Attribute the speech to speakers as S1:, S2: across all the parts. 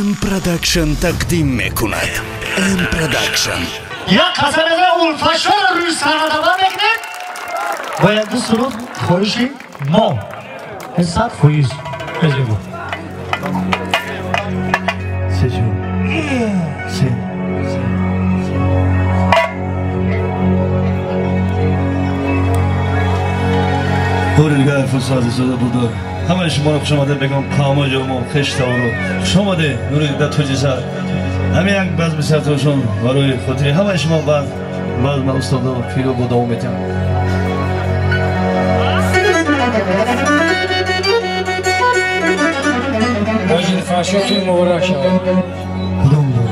S1: ام پروداکشن تقدیم میکند. ام پروداکشن
S2: یا قسم اولفاشا رو روی سرمدابا بکنید باید دو سرود خوشی ما حساب خویز بزرگو سه جو سه
S3: بوریگاه فسادی ساده بودار همه شما رو خوش آمده بگم کاما جامو خشتا رو خوش آمده نوری در توجی سر همه یک باز بسیارتوشون و روی خودی همه شما باز من استاد و پیرو با دوم میتیم
S4: واجد فرشاتون مبارک شد
S3: کدوم دور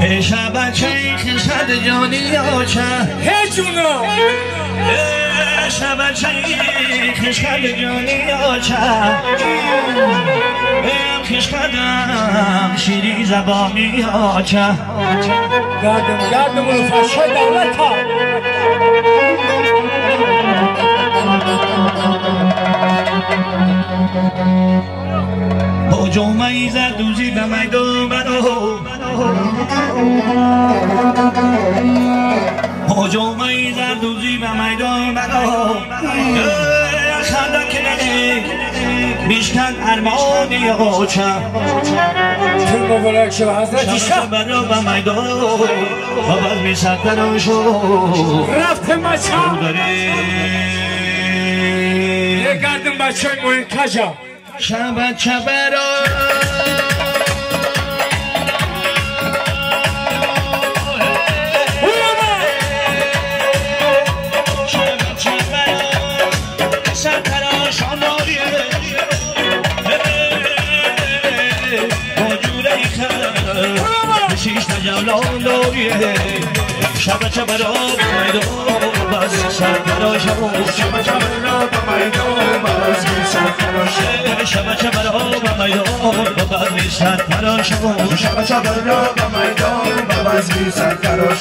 S5: ای شبچه خشد جانی آچه
S4: هیچونو
S5: شبچه خشد جانی آچه ام خشدم شیری زبانی آچه
S4: گردم رو فرشای دولت ها
S5: با جمعه زد دوزی به میدون منو با جمعه زد دوزی به میدون منو خنده کنه بیشتن ارمانی آچه
S4: تو مبارک شد حضرت شب
S5: برا به میدون و باز می سکتر شو
S4: رفت مچه یه گردم بچه های موین کجا
S5: شبت شبرا شبت شبرا سرترا شاناریه باجوره خر شیش نجالان داریه شبت شبرا میدون بس سرترا شبت شبرا میدون بس سرترا شبت شبرا میدون بس سرترا شبت شبرا میدون بس سرترا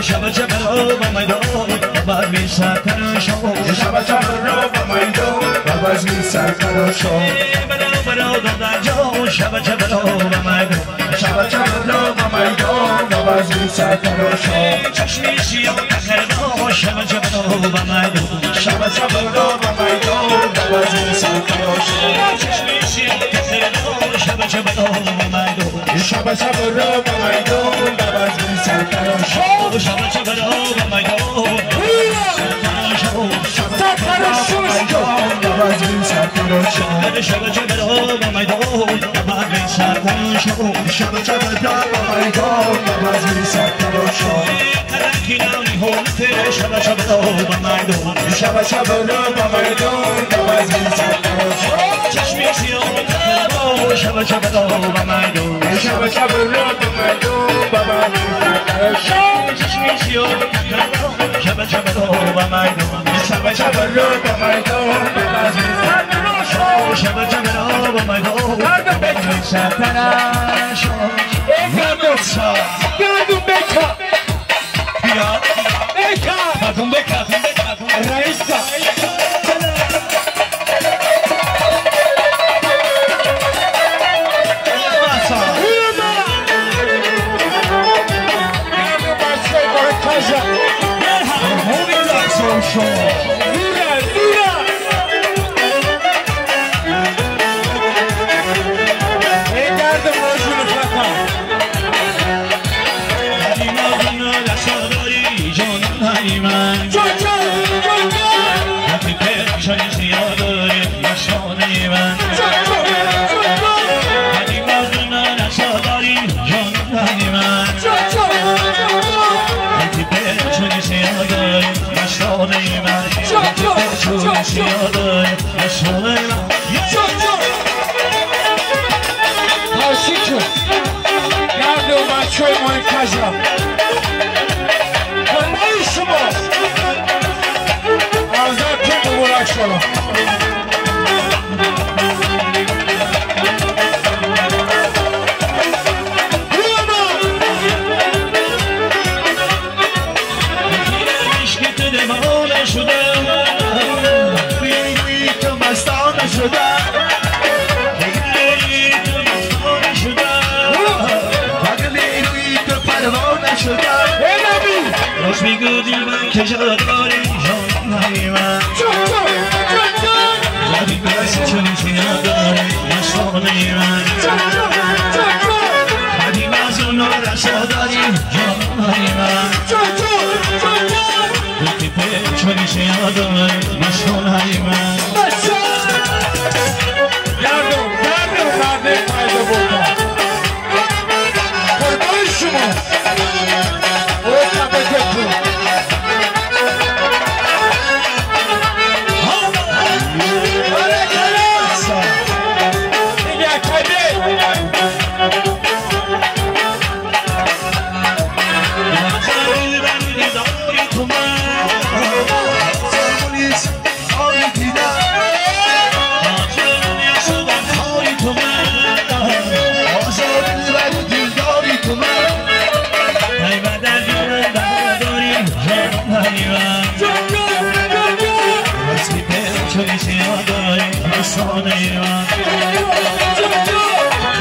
S5: شبت شبرا میدون بس سرترا شبت شبرا میدون بس سرترا برا دادن جو شبت شبرا میدون شبت شبرا میدون بس سرترا چشمی سیاه تخرنا شبت شبرا میدون شبت شبرا میدون بس سرترا چشمی سیاه تخرنا شبت شبرا میدون شبت شبرا میدون بس سرترا شبت شبرا میدون سرترا شبت شبرا میدون بس سرترا شبت شبرا میدون بس سرترا ترکیانی هولته شبت شبرا میدون شبت شبرا میدون بس سرترا چشمی سیاه تخرنا شبت شبرا میدون شبت شبرا میدون بس سرترا چشمی سیاه تخرنا شبت شبرا میدون شبت شبرا میدون بس سرترا شبت شبرا میدون بس سرترا
S4: گردم بکا
S5: بیا
S4: بکا
S5: خاتون بکا
S4: رئیسا گردم بچه های موین کجا کنبایی شما حضرت مبارک شد
S5: شده
S3: شدم راست میگو دل من که جا داری جانهای من زدی بس چون چیا داری نشانه من قدیم از اون رسا داری جانهای من بودی به چون چیا داری نشانه من
S4: گردم مرده پایده بودم قربان شما او تبکتون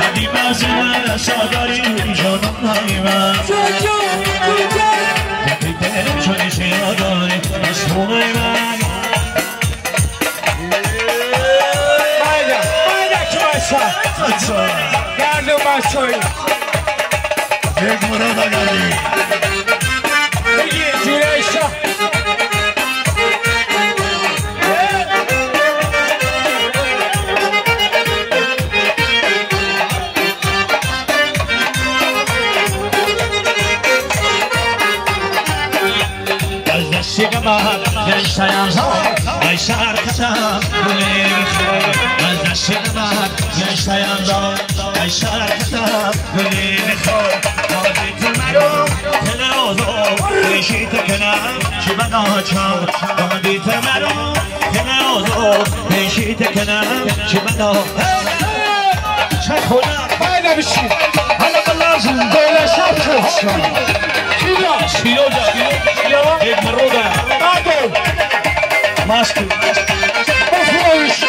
S3: خدیم از من ساداری جانهای من یکی دل چون شیا داری مسئول من
S4: بایده که بایسا گردم بایسایی
S3: یک مراد آگردی
S4: بگی جوره ایسا
S3: گشتم زاد ای شرکتم گلی میخواد از دست من گشتم زاد ای شرکتم گلی میخواد آدی تو مرو تل آزاد پیشی تکنم چی بناچم آدی تو مرو تل آزاد پیشی تکنم چی بناچم چه خونم
S4: باید بشید
S3: حالا لازم دوله شب خودشم
S4: چیلا
S3: یک مروده
S4: آدو
S3: ماسکو
S4: بفروش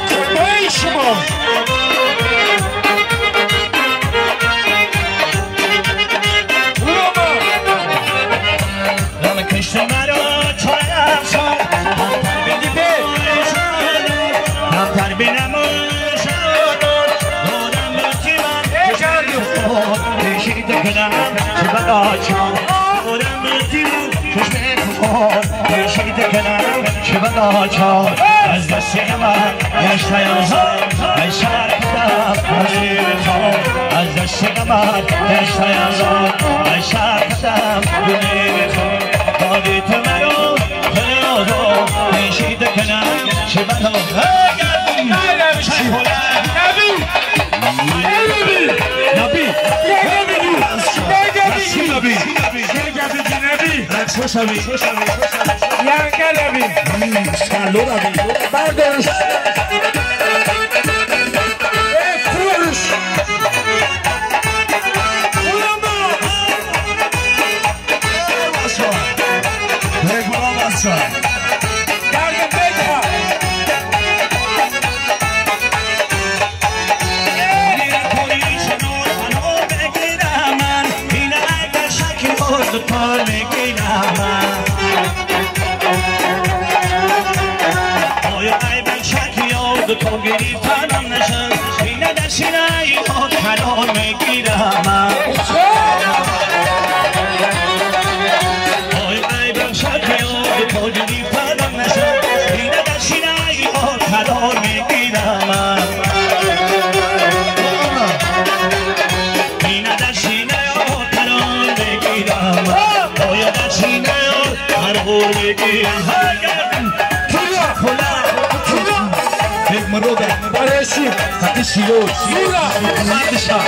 S4: قربان شما
S3: رام کشت مرا چایم سال همتر بینم و شادان دادم باتی من پیشی دکنم چه بلاچم دادم باتی من چشم کفار پیشی دکنم چه بلاچم از دست من گشتم زاد ای شرکتم گلی میخواد از دست من گشتم زاد ای شرکتم گلی میخواد دادی تو مرا تل آزاد پیشی دکنم چه بلاچم
S4: بردارش
S3: تو گریفتنم نشد اینه در سینه خود کلام میگیرم ای بم شکیاد تو گریفتنم نشد اینه در سینه خود کلام میگیرم اینه در سینه خود کلام میگیرم آیا در سینه خود کلام میگیرم
S4: یک مروده برشی
S3: Patishio,
S4: Sura
S3: Matisha,